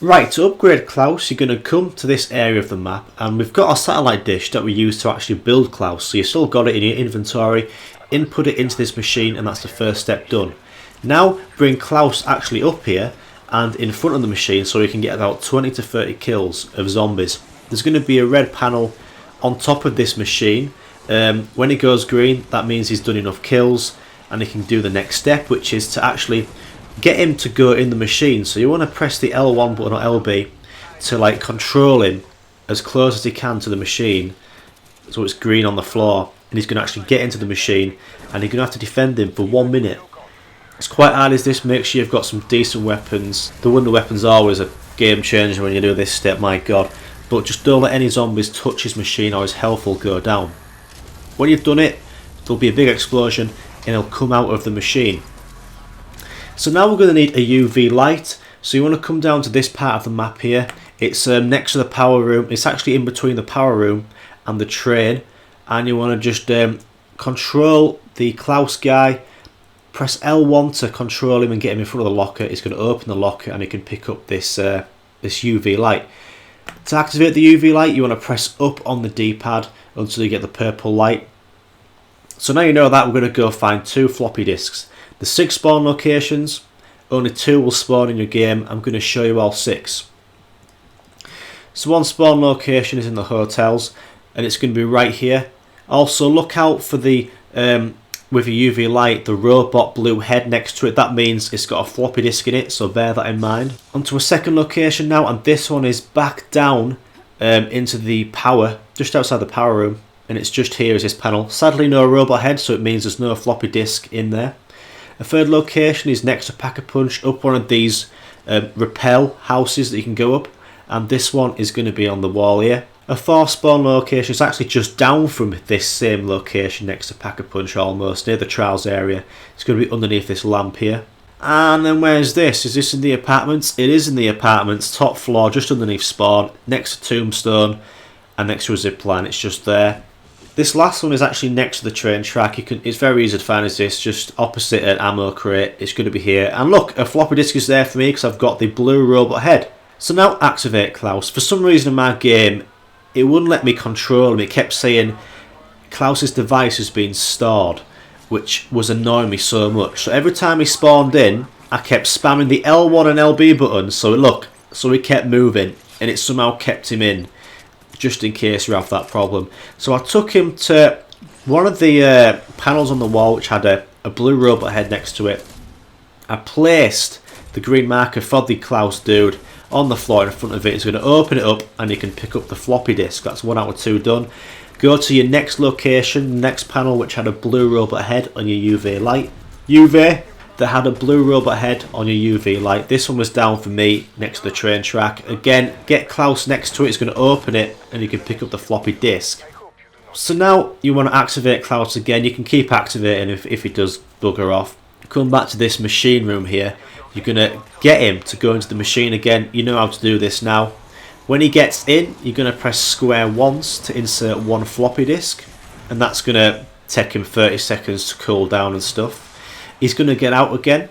Right, to upgrade Klaus, you're going to come to this area of the map, and we've got our satellite dish that we use to actually build Klaus. So you've still got it in your inventory, input it into this machine, and that's the first step done. Now bring Klaus actually up here and in front of the machine so we can get about 20 to 30 kills of zombies. There's going to be a red panel on top of this machine. When it goes green, that means he's done enough kills and he can do the next step, which is to actually get him to go in the machine. So you want to press the L1 button or LB to like control him as close as he can to the machine, so it's green on the floor, and he's going to actually get into the machine, and you're going to have to defend him for 1 minute. It's quite hard as this. Make sure you've got some decent weapons. The wonder weapon's always a game changer when you do this step, my god. But just don't let any zombies touch his machine or his health will go down. When you've done it, there'll be a big explosion and he'll come out of the machine. So now we're going to need a UV light. So you want to come down to this part of the map here. It's next to the power room. It's actually in between the power room and the train. And you want to just control the Klaus guy. Press L1 to control him and get him in front of the locker. It's going to open the locker and he can pick up this this UV light. To activate the UV light, you want to press up on the D-pad until you get the purple light. So now you know that, we're going to go find 2 floppy disks. The 6 spawn locations, only 2 will spawn in your game. I'm going to show you all 6. So one spawn location is in the hotels, and it's going to be right here. Also look out for the with your UV light, the robot blue head next to it. That means it's got a floppy disk in it, so bear that in mind. Onto a second location now, and this one is back down into the power, just outside the power room, and it's just here is this panel. Sadly no robot head, so it means there's no floppy disk in there. A third location is next to Pack-a-Punch, up one of these rappel houses that you can go up, and this one is going to be on the wall here. A fourth spawn location is actually just down from this same location next to Pack-a-Punch, almost near the trials area. It's going to be underneath this lamp here. And then where's this? Is this in the apartments? It is in the apartments, top floor, just underneath spawn, next to Tombstone, and next to a zipline. It's just there. This last one is actually next to the train track. It's very easy to find as this, just opposite an ammo crate. It's going to be here. And look, a floppy disk is there for me because I've got the blue robot head. So now activate Klaus. For some reason in my game, it wouldn't let me control him. It kept saying Klaus's device has been stored, which was annoying me so much. So every time he spawned in, I kept spamming the L1 and LB buttons. So he kept moving, and it somehow kept him in, just in case you have that problem. So I took him to one of the panels on the wall, which had a blue robot head next to it. I placed the green marker for the Klaus dude on the floor in front of it. It's going to open it up and you can pick up the floppy disk. That's 1 out of 2 done. Go to your next location, next panel, which had a blue robot head on your UV light. UV that had a blue robot head on your UV light. This one was down for me next to the train track. Again, get Klaus next to it. It's going to open it and you can pick up the floppy disk. So now you want to activate Klaus again. You can keep activating if he does bugger off. Come back to this machine room here. You're going to get him to go into the machine again. You know how to do this now. When he gets in, you're going to press square once to insert 1 floppy disk. And that's going to take him 30 seconds to cool down and stuff. He's going to get out again.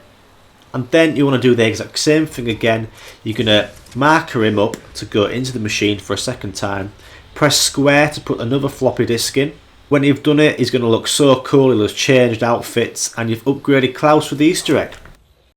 And then you want to do the exact same thing again. You're going to marker him up to go into the machine for a second time. Press square to put another floppy disk in. When you've done it, he's going to look so cool. He'll have changed outfits and you've upgraded Klaus with the Easter egg.